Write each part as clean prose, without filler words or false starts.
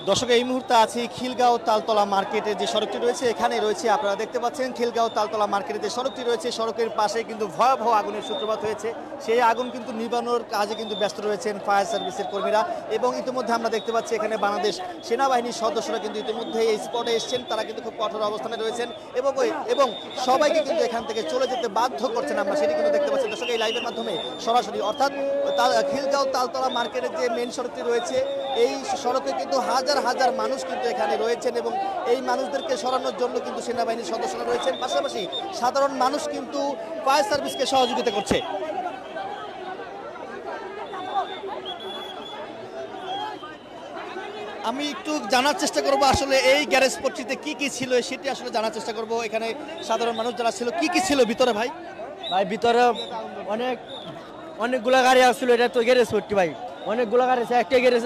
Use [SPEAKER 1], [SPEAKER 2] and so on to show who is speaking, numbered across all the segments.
[SPEAKER 1] দর্শক এই মুহূর্তে আছি খিলগাঁও তালতলা মার্কেটে যে সড়কটি রয়েছে এখানে রয়েছে আপনারা দেখতে পাচ্ছেন খিলগাঁও তালতলা মার্কেটে যে সড়কটি রয়েছে সড়কের পাশে কিন্তু ভয়াবহ আগুনের সূত্রপাত হয়েছে। সেই আগুন কিন্তু নিবানোর কাজে কিন্তু ব্যস্ত রয়েছেন ফায়ার সার্ভিসের কর্মীরা এবং ইতিমধ্যে আমরা দেখতে পাচ্ছি এখানে বাংলাদেশ সেনাবাহিনীর সদস্যরা কিন্তু ইতিমধ্যে এই স্পটে এসেছেন। তারা কিন্তু খুব কঠোর অবস্থানে রয়েছেন এবং সবাইকে কিন্তু এখান থেকে চলে যেতে বাধ্য করছেন। আমরা সেটি কিন্তু দেখতে পাচ্ছি দর্শক এই লাইভের মাধ্যমে সরাসরি, অর্থাৎ খিলগাঁও তালতলা মার্কেটের যে মেন সড়কটি রয়েছে এই সড়কে কিন্তু হাজার হাজার মানুষ কিন্তু এখানে রয়েছেন এবং এই মানুষদেরকে সরানোর জন্য কিন্তু সেনাবাহিনীর সদস্যরা রয়েছেন, পাশাপাশি সাধারণ মানুষ কিন্তু ফায়ার সার্ভিসকে সহযোগিতা করছে। আমি একটু জানার চেষ্টা করব আসলে এই গ্যারেজ পট্টিতে কি কি ছিল সেটি আসলে জানার চেষ্টা করব। এখানে সাধারণ মানুষ যারা ছিল কি কি ছিল ভিতরে ভাই?
[SPEAKER 2] ভাই ভিতরে অনেকগুলা গাড়ি আসছিল, এটা তো গ্যারেজ পট্টি ভাই, অনেকগুলা গাড়ি আছে, একটা গ্যারেজ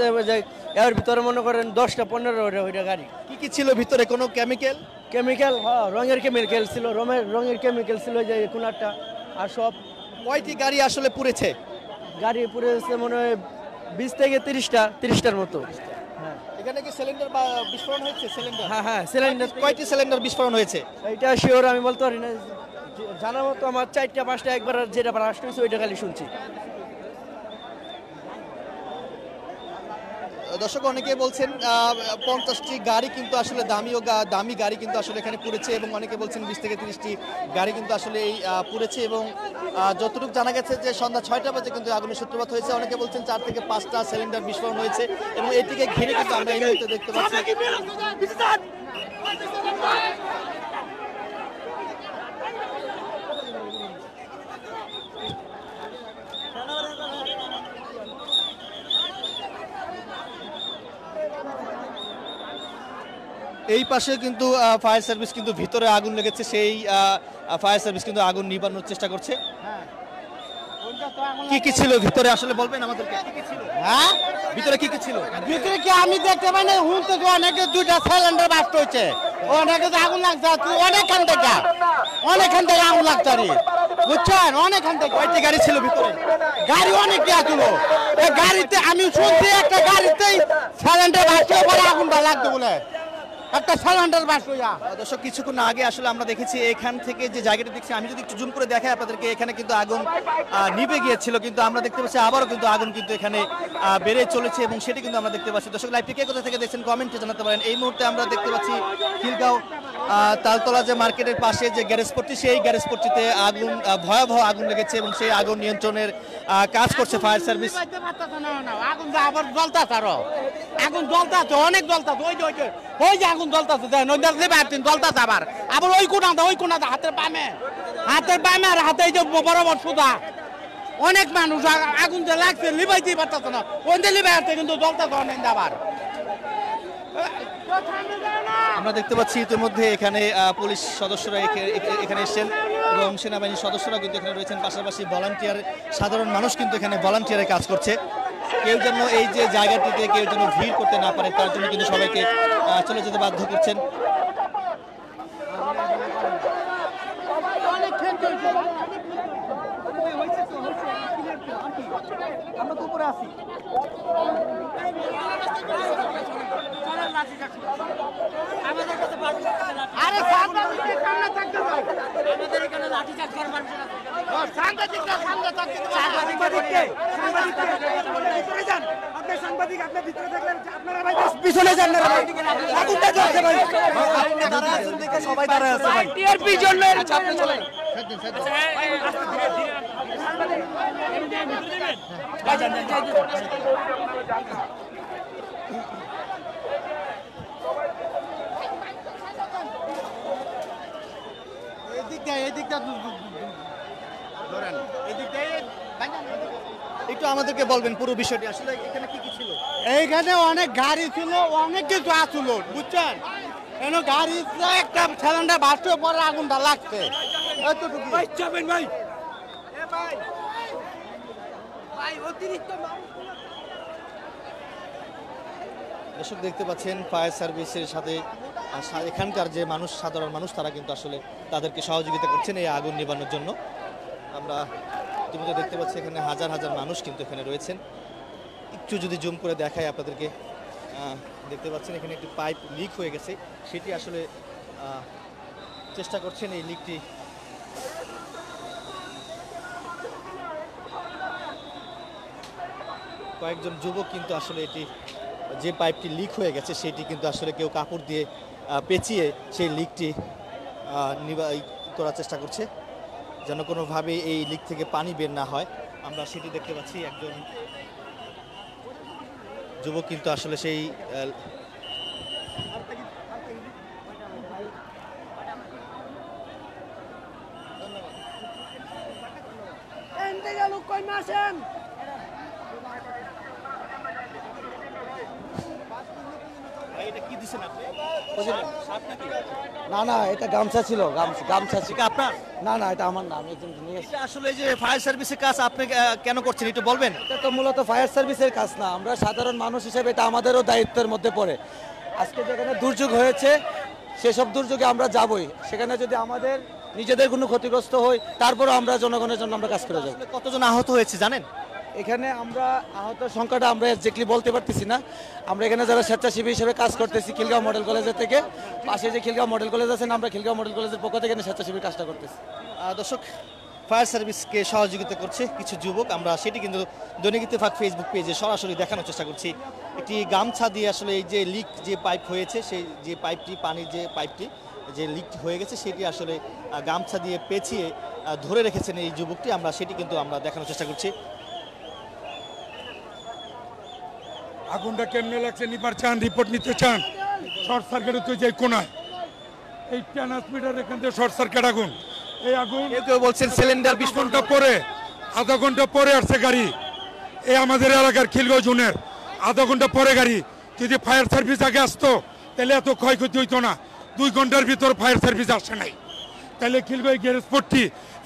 [SPEAKER 2] এর ভিতরে মনে করেন 10-15 গাড়ি।
[SPEAKER 1] কি কি ছিল ভিতরে? কোনো
[SPEAKER 2] কেমিক্যাল রঙের কেমিক্যাল ছিল, রঙের কেমিক্যাল ছিল যে কোনারটা। আর সব
[SPEAKER 1] কয়টি গাড়ি আসলে পুড়েছে?
[SPEAKER 2] গাড়ি পুড়েছে মনে হয় 20 থেকে 30টার মতো।
[SPEAKER 1] এখানে কি সিলিন্ডার বা বিস্ফোরণ হয়েছে?
[SPEAKER 2] হ্যাঁ সিলিন্ডার।
[SPEAKER 1] কয়টি সিলিন্ডার বিস্ফোরণ হয়েছে
[SPEAKER 2] এটা শিওর আমি বলতে পারি না, জানার মতো আমার 4-5টা একবার যেটা ব্রাস্ট হয়েছে ওইটা খালি শুনছি।
[SPEAKER 1] দর্শক অনেকে বলছেন 50টি গাড়ি কিন্তু আসলে দামি গাড়ি কিন্তু আসলে এখানে পুড়েছে এবং অনেকে বলছেন 20 থেকে 30টি গাড়ি কিন্তু আসলে এই পুড়েছে এবং যতটুকু জানা গেছে যে সন্ধ্যা 6টা বাজে কিন্তু আগুনের সূত্রপাত হয়েছে। অনেকে বলছেন 4 থেকে 5টা সিলিন্ডার বিস্ফোরণ হয়েছে এবং এটিকে ঘিরে কিন্তু আমরা এই মুহূর্তে দেখতে পাচ্ছি। এই পাশে কিন্তু ফায়ার সার্ভিস কিন্তু ভিতরে আগুন লেগেছে, সেই ফায়ার সার্ভিস কিন্তু আগুন নিবানোর চেষ্টা করছে। কি কি ছিল ভিতরে আসলে বলবেন আমাদেরকে?
[SPEAKER 3] হ্যাঁ
[SPEAKER 1] ভিতরে কি কি ছিল?
[SPEAKER 3] ভিতরে কি আমি দেখতে পাই না, হুনতে তো অনেকে 2টা সিলিন্ডার বাস্ট হয়েছে, অনেকে তো আগুন লাগছে, অনেকখান থেকে আগুন লাগছে, বুঝছেন? অনেকখান থেকে।
[SPEAKER 1] কয়টি গাড়ি ছিল ভিতরে?
[SPEAKER 3] গাড়ি অনেকটি আসলো, এই গাড়িতে আমি শুনছি একটা গাড়িতেই সিলিন্ডার বাস্ট হয়ে পরে আগুনটা লাগতো বলে, একটা সিলিন্ডার বাস্ট হইয়া।
[SPEAKER 1] দর্শক কিছুক্ষণ আগে আসলে আমরা দেখেছি এখান থেকে যে জায়গাটা দেখছি, আমি যদি একটু জুম করে দেখাই আপনাদেরকে, এখানে কিন্তু আগুন নিভে গিয়েছিল কিন্তু আমরা দেখতে পাচ্ছি আবারও কিন্তু আগুন কিন্তু এখানে বেড়ে চলেছে এবং সেটি কিন্তু আমরা দেখতে পাচ্ছি। দর্শক লাইভটি কে কোথা থেকে দেখছেন কমেন্টে জানাতে পারেন। এই মুহূর্তে আমরা দেখতে পাচ্ছি খিলগাঁও তালতলা যে মার্কেটের পাশে যে গ্যারেজ পট্টি, সেই গ্যারেজ পট্টিতে আগুন ভয়াবহ আগুন লেগেছে এবং সেই আগুন নিয়ন্ত্রণের কাজ করছে ফায়ার সার্ভিস।
[SPEAKER 3] আগুন আবার জ্বলতাছে, আগুন জ্বলতাছে, অনেক জ্বলতাছে, ওই যে আগুন জ্বলতাছে, জ্বলতাছে আবার ওই কোনাতে হাতের বামে আর হাতে এই যে বরাবর সুদা অনেক মানুষ আগুন যে লাগছে লিবাইতেই পারতাছে না, ওই লিবাই হাতে কিন্তু জ্বলতাছে অনেক আবার।
[SPEAKER 1] আমরা দেখতে পাচ্ছি ইতিমধ্যে এখানে পুলিশ সদস্যরা এখানে এসেছেন এবং সেনাবাহিনীর সদস্যরা কিন্তু এখানে রয়েছেন, পাশাপাশি ভলান্টিয়ার সাধারণ মানুষ কিন্তু এখানে ভলান্টিয়ারে কাজ করছে। কেউ যেন এই যে জায়গাটিতে কেউ যেন ভিড় করতে না পারে তার জন্য কিন্তু সবাইকে চলে যেতে বাধ্য করছেন। আমরা তো উপরে আছি।
[SPEAKER 3] আরে সামনে থাকতে ভাই, আমাদের এখানে লাঠি চার্জ করবার জন্য সাংবাদিকরা সামনে থাকতে, আপনি সাংবাদিক, আপনি ভিতরে দেখলেন, আপনারা ভাই পিছনে যান না, আগুনটা জ্বলছে ভাই,
[SPEAKER 1] সবাই দাঁড়ায় আছে ভাই,
[SPEAKER 3] টিআরপি জন্য
[SPEAKER 1] আপনি চলেন। একটু আমাদেরকে বলবেন পুরো বিষয়টি আসলে এখানে কি কি ছিল?
[SPEAKER 3] এইখানে অনেক গাড়ি ছিল, অনেক কিছু আসলো, বুঝছেন? এখানে গাড়ি একটা সিলিন্ডার বাস্ট হয়ে পরে আগুনটা লাগছে, এতটুকু।
[SPEAKER 1] দর্শক দেখতে পাচ্ছেন ফায়ার সার্ভিসের সাথে এখানকার যে মানুষ, সাধারণ মানুষ, তারা কিন্তু আসলে তাদেরকে সহযোগিতা করছেন এই আগুন নিবানোর জন্য। আমরা ইতিমধ্যে দেখতে পাচ্ছি এখানে হাজার হাজার মানুষ কিন্তু এখানে রয়েছেন। একটু যদি জুম করে দেখাই আপনাদেরকে, দেখতে পাচ্ছেন এখানে একটি পাইপ লিক হয়ে গেছে, সেটি আসলে চেষ্টা করছেন এই লিকটি কয়েকজন যুবক কিন্তু আসলে এটি যে পাইপটি লিক হয়ে গেছে সেটি কিন্তু আসলে কেউ কাপড় দিয়ে পেঁচিয়ে সেই লিকটি করার চেষ্টা করছে যেন কোনোভাবে এই লিক থেকে পানি বের না হয়। আমরা সেটি দেখতে পাচ্ছি, একজন যুবক কিন্তু আসলে সেই এটা কি দিছেন আপনি?
[SPEAKER 2] না না, এটা গামছা ছিল, গামছা ছিল।
[SPEAKER 1] এটা আপনার?
[SPEAKER 2] না না, এটা আমার না, আমি একজন নিয়ে এসেছি।
[SPEAKER 1] এটা আসলে যে ফায়ার সার্ভিসের কাজ আপনি কেন করছেন একটু বলবেন?
[SPEAKER 2] এটা তো মূলত ফায়ার সার্ভিসের কাজ না, আমরা সাধারণ মানুষ হিসেবে এটা আমাদেরও দায়িত্বের মধ্যে পড়ে। আজকে যেখানে দুর্যোগ হয়েছে সেসব দুর্যোগে আমরা যাবই, সেখানে যদি আমাদের নিজেদের কোনো ক্ষতিগ্রস্ত হয় তারপরও আমরা জনগণের জন্য আমরা কাজ করে যাব।
[SPEAKER 1] আসলে কতজন আহত হয়েছে জানেন?
[SPEAKER 2] এখানে আমরা আহতের সংখ্যাটা আমরা এক্স্যাক্টলি বলতে পারতেছি না। আমরা এখানে যারা স্বেচ্ছাসেবী হিসেবে কাজ করতেছি খিলগাঁও মডেল কলেজের থেকে, পাশে যে খিলগাঁও মডেল কলেজ আছে, আমরা খিলগাঁও মডেল কলেজের পক্ষ থেকে স্বেচ্ছাসেবী কাজটা করতেছি।
[SPEAKER 1] দর্শক, ফায়ার সার্ভিসকে সহযোগিতা করছে কিছু যুবক, আমরা সেটি কিন্তু দৈনিক ইত্তেফাক ফেসবুক পেজে সরাসরি দেখানোর চেষ্টা করছি। একটি গামছা দিয়ে আসলে এই যে লিক যে পাইপ হয়েছে, সেই যে পাইপটি, পানির যে পাইপটি যে লিক হয়ে গেছে সেটি আসলে গামছা দিয়ে পেঁচিয়ে ধরে রেখেছেন এই যুবকটি, আমরা সেটি কিন্তু আমরা দেখানোর চেষ্টা করছি।
[SPEAKER 4] আগুনটা কেমনে লাগছে নিবার চান, রিপোর্ট নিতে চান? শর্ট সার্কিট তো যে কোনায় এই ট্রান্সমিটার এখান থেকে শর্ট সার্কিট আগুন। এই আগুন
[SPEAKER 1] কেউ বলছেন সিলিন্ডার 20
[SPEAKER 4] ঘন্টা পরে, আধা ঘন্টা পরে আসছে গাড়ি। এই আমাদের এলাকার খিলগাঁও জোনের আধা ঘন্টা পরে গাড়ি। যদি ফায়ার সার্ভিস আগে আসতো তাহলে এত ক্ষয়ক্ষতি হইতো না। 2 ঘন্টার ভিতর ফায়ার সার্ভিস আসে নাই, তাহলে খিলগাঁও গ্যারেজ পট্টি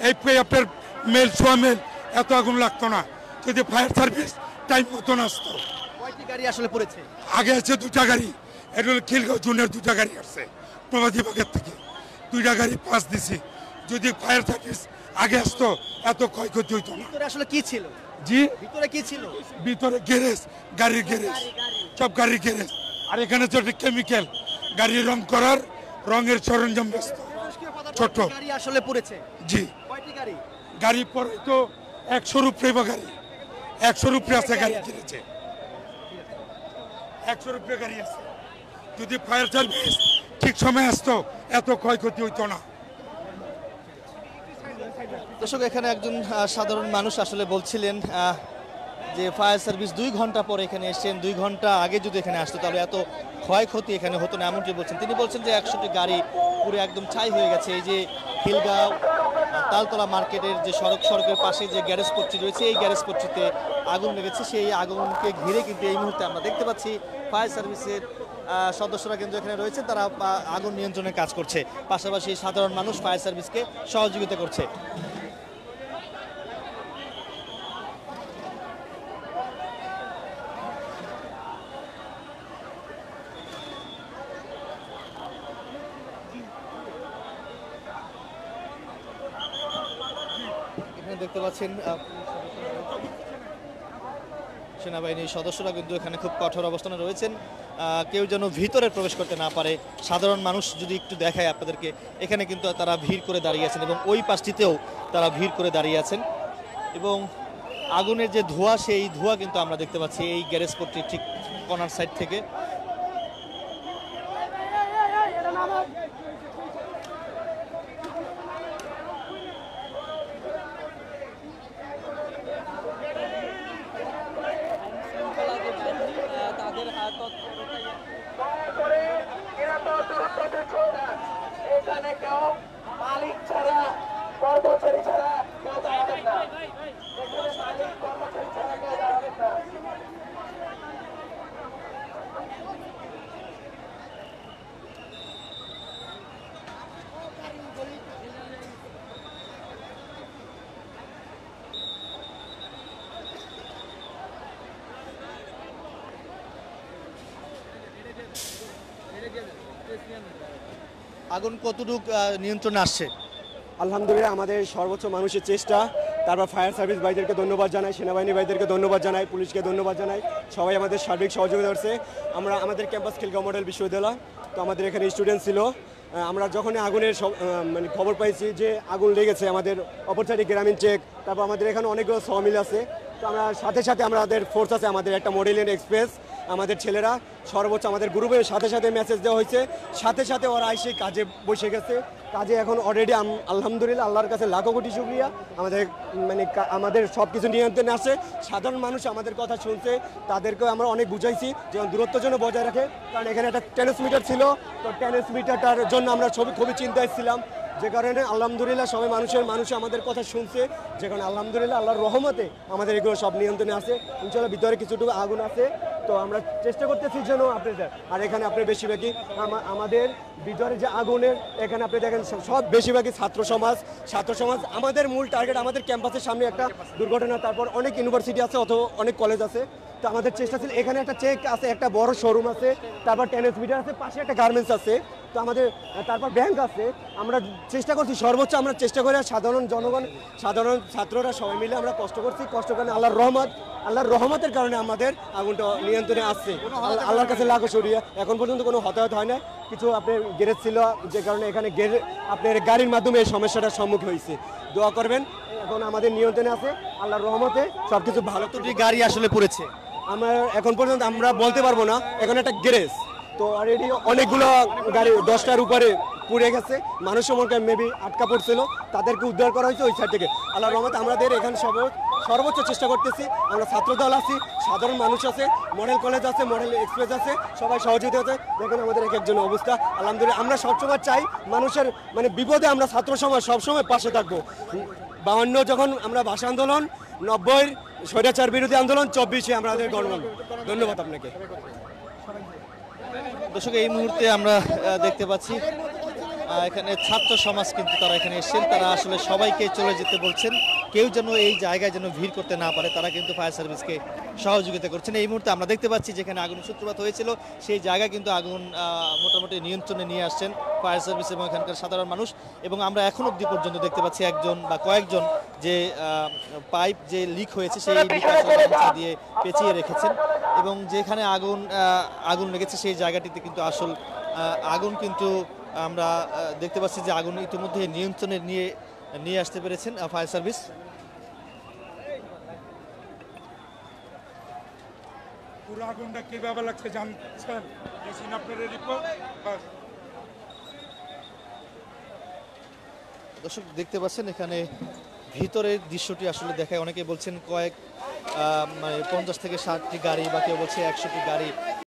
[SPEAKER 4] এই আপনার মেল সোয়া মেল এত আগুন লাগতো না যদি ফায়ার সার্ভিস টাইম মতন আসতো।
[SPEAKER 1] কয়টি গাড়ি আসলে পড়েছে?
[SPEAKER 4] আগে আছে 2টা গাড়ি, এটা হলো খিলগাঁও জোনের 2টা গাড়ি আসছে প্রবাদী বাগের থেকে, 2টা গাড়ি পাস দিছি। যদি ফায়ার সার্ভিস আগে আসতো এত ক্ষয়ক্ষতি হইতো না।
[SPEAKER 1] ভিতরে আসলে কি ছিল?
[SPEAKER 4] জি,
[SPEAKER 1] ভিতরে কি ছিল?
[SPEAKER 4] ভিতরে গ্যারেজ, গাড়ির গ্যারেজ, সব গাড়ির গ্যারেজ। আর এখানে তো কেমিক্যাল, গাড়ি রং করার রঙের সরঞ্জাম ব্যস্ত ছোট
[SPEAKER 1] গাড়ি আসলে পড়েছে।
[SPEAKER 4] জি,
[SPEAKER 1] কয়টি গাড়ি?
[SPEAKER 4] গাড়ি পরে তো 100 উপরে বা গাড়ি, 100 উপরে আছে গাড়ি কিনেছে, 100 উপরে গাড়ি আছে। যদি ফায়ার সার্ভিস ঠিক সময় আসতো এত ক্ষয়ক্ষতি হইতো না।
[SPEAKER 1] দর্শক, এখানে একজন সাধারণ মানুষ আসলে বলছিলেন যে ফায়ার সার্ভিস 2 ঘন্টা পরে এখানে এসেছেন, 2 ঘন্টা আগে যদি এখানে আসতো তাহলে এত ক্ষয়ক্ষতি এখানে হতো না, এমনটি বলছেন। তিনি বলছেন যে 100টি গাড়ি পুরো একদম ছাই হয়ে গেছে। এই যে খিলগাঁও তালতলা মার্কেটের যে সড়কের পাশে যে গ্যারেজ পট্টি রয়েছে, এই গ্যারেজ পট্টিতে আগুন লেগেছে। সেই আগুনকে ঘিরে কিন্তু এই মুহূর্তে আমরা দেখতে পাচ্ছি ফায়ার সার্ভিসের সদস্যরা কিন্তু এখানে রয়েছে, তারা আগুন নিয়ন্ত্রণের কাজ করছে, পাশাপাশি সাধারণ মানুষ ফায়ার সার্ভিসকে সহযোগিতা করছে। এখানে দেখতে পাচ্ছেন সেনাবাহিনীর সদস্যরা কিন্তু এখানে খুব কঠোর অবস্থানে রয়েছেন, কেউ যেন ভিতরে প্রবেশ করতে না পারে। সাধারণ মানুষ যদি একটু দেখায় আপনাদেরকে, এখানে কিন্তু তারা ভিড় করে দাঁড়িয়ে আছেন এবং ওই পাশটিতেও তারা ভিড় করে দাঁড়িয়ে আছেন। এবং আগুনের যে ধোঁয়া, সেই ধোঁয়া কিন্তু আমরা দেখতে পাচ্ছি এই গ্যারেজ পট্টির ঠিক কর্নার সাইড থেকে।
[SPEAKER 5] এখানে কেউ মালিক ছাড়া, কর্মচারী ছাড়া কেউ দাঁড়াবেন না। এখানে মালিক কর্মচারী ছাড়া কেউ দাঁড়াবেন না।
[SPEAKER 1] আগুন কতটুকু নিয়ন্ত্রণে আসছে?
[SPEAKER 6] আলহামদুলিল্লাহ, আমাদের সর্বোচ্চ মানুষের চেষ্টা তারপর ফায়ার সার্ভিস ভাইদেরকে ধন্যবাদ জানাই, সেনাবাহিনী ভাইদেরকে ধন্যবাদ জানাই, পুলিশকে ধন্যবাদ জানাই, সবাই আমাদের সার্বিক সহযোগিতা করছে। আমাদের ক্যাম্পাস খিলগাঁও মডেল বিশ্ববিদ্যালয়, তো আমাদের এখানে স্টুডেন্ট ছিল। আমরা যখন আগুনের মানে খবর পাইছি যে আগুন লেগেছে, আমাদের অপরচারি গ্রামীণ চেক, তারপর আমাদের এখানে অনেকগুলো সমিল আছে, তো আমরা সাথে সাথে আমাদের ফোর্স আছে, আমাদের একটা মডেলিয়ান এক্সপ্রেস, আমাদের ছেলেরা সর্বোচ্চ আমাদের গ্রুপে সাথে সাথে মেসেজ দেওয়া হয়েছে, সাথে সাথে ওরা এসে কাজে বসে গেছে। কাজে এখন অলরেডি আলহামদুলিল্লাহ আল্লাহর কাছে লাখো কোটি শুকরিয়া, আমাদের সব কিছু নিয়ন্ত্রণে আসে। সাধারণ মানুষ আমাদের কথা শুনছে, তাদেরকেও আমরা অনেক বুঝাইছি যেমন দূরত্ব যেন বজায় রাখে, কারণ এখানে একটা ট্রান্সমিটার ছিল, তো ট্রান্সমিটারটার জন্য আমরা খুবই চিন্তায় ছিলাম, যে কারণে আলহামদুলিল্লাহ সবাই মানুষ আমাদের কথা শুনছে, যে কারণে আলহামদুলিল্লাহ আল্লাহর রহমতে আমাদের এগুলো সব নিয়ন্ত্রণে আছে। ইনশাআল্লাহ ভিতরে কিছুটুকু আগুন আছে, তো আমরা চেষ্টা করতেছি যেন আপনাদের, আর এখানে আপনার বেশিরভাগই আমাদের ভিতরে যে আগুনের, এখানে আপনি দেখেন সব বেশিরভাগই ছাত্র সমাজ। আমাদের মূল টার্গেট আমাদের ক্যাম্পাসের সামনে একটা দুর্ঘটনা, তারপর অনেক ইউনিভার্সিটি আছে অথবা অনেক কলেজ আছে, তো আমাদের চেষ্টা ছিল এখানে একটা চেক আছে, একটা বড় শোরুম আছে, তারপর টেনিস মিটার আছে, পাশে একটা গার্মেন্টস আছে, তো আমাদের তারপর ব্যাংক আছে। আমরা চেষ্টা করছি সর্বোচ্চ, আমরা চেষ্টা করে সাধারণ জনগণ, সাধারণ ছাত্ররা সবাই মিলে আমরা কষ্ট করে আল্লাহর রহমতের কারণে আমাদের আগুনটা নিয়ন্ত্রণে আসছে। আল্লাহর কাছে লাখো শুকরিয়া। এখন পর্যন্ত কোনো হতাহত হয় না, কিছু আপনার গ্যারেজ ছিল, যে কারণে এখানে আপনার গাড়ির মাধ্যমে এই সমস্যাটার সম্মুখীন হয়েছে। দোয়া করবেন, এখন আমাদের নিয়ন্ত্রণে আছে আল্লাহর রহমতে, সব কিছু ভালো।
[SPEAKER 1] গাড়ি আসলে পড়েছে
[SPEAKER 6] আমার এখন পর্যন্ত আমরা বলতে পারবো না, এখন একটা গ্যারেজ, তো অলরেডি অনেকগুলো গাড়ি 10টার উপরে পুড়ে গেছে, মানুষের মনে মেবি আটকা পড়ছিল, তাদেরকে উদ্ধার করা হয়েছে ওই সাইড থেকে। আল্লাহর রহমতে আমাদের এখানে সর্বোচ্চ চেষ্টা করতেছি। আমরা ছাত্রদল আছি, সাধারণ মানুষ আছে, মডেল কলেজ আছে, মডেল এক্সপ্রেস আছে, সবাই সহযোগিতা আছে। দেখেন আমাদের এক একজন অবস্থা, আলহামদুলিল্লাহ আমরা সবসময় চাই মানুষের বিপদে আমরা ছাত্র সমাজ সবসময় পাশে থাকবো। 52 যখন আমরা ভাষা আন্দোলন, 90 স্বৈরাচার বিরোধী আন্দোলন, 24 আমাদের গণবন্ধ। ধন্যবাদ আপনাকে।
[SPEAKER 1] দর্শক, এই মুহূর্তে আমরা দেখতে পাচ্ছি এখানে ছাত্র সমাজ কিন্তু তারা এখানে এসেছেন, তারা আসলে সবাইকে চলে যেতে বলছেন, কেউ যেন এই জায়গায় যেন ভিড় করতে না পারে, তারা কিন্তু ফায়ার সার্ভিসকে সহযোগিতা করছেন। এই মুহূর্তে আমরা দেখতে পাচ্ছি যেখানে আগুনের সূত্রপাত হয়েছিল সেই জায়গায় কিন্তু আগুন মোটামুটি নিয়ন্ত্রণে নিয়ে আসছেন ফায়ার সার্ভিস এবং এখানকার সাধারণ মানুষ। এবং আমরা এখন অবধি পর্যন্ত দেখতে পাচ্ছি একজন বা কয়েকজন যে পাইপ যে লিক হয়েছে সেই লিক দিয়ে পেঁচিয়ে রেখেছেন, এবং যেখানে আগুন লেগেছে সেই জায়গাটিতে কিন্তু আসল আগুন কিন্তু আমরা দেখতে পাচ্ছি যে আগুন ইতিমধ্যে নিয়ন্ত্রণে নিয়ে আসতে পেরেছেন ফায়ার সার্ভিস।
[SPEAKER 4] পুরো আগুনটা কিভাবে লাগছে জানছেন? আপনাদের রিপোর্ট।
[SPEAKER 1] দর্শক দেখতে পাচ্ছেন এখানে ভিতরের দৃশ্যটি আসলে দেখায়, অনেকে বলছেন মানে 50 থেকে 60টি গাড়ি, বা কেউ বলছে 100টি গাড়ি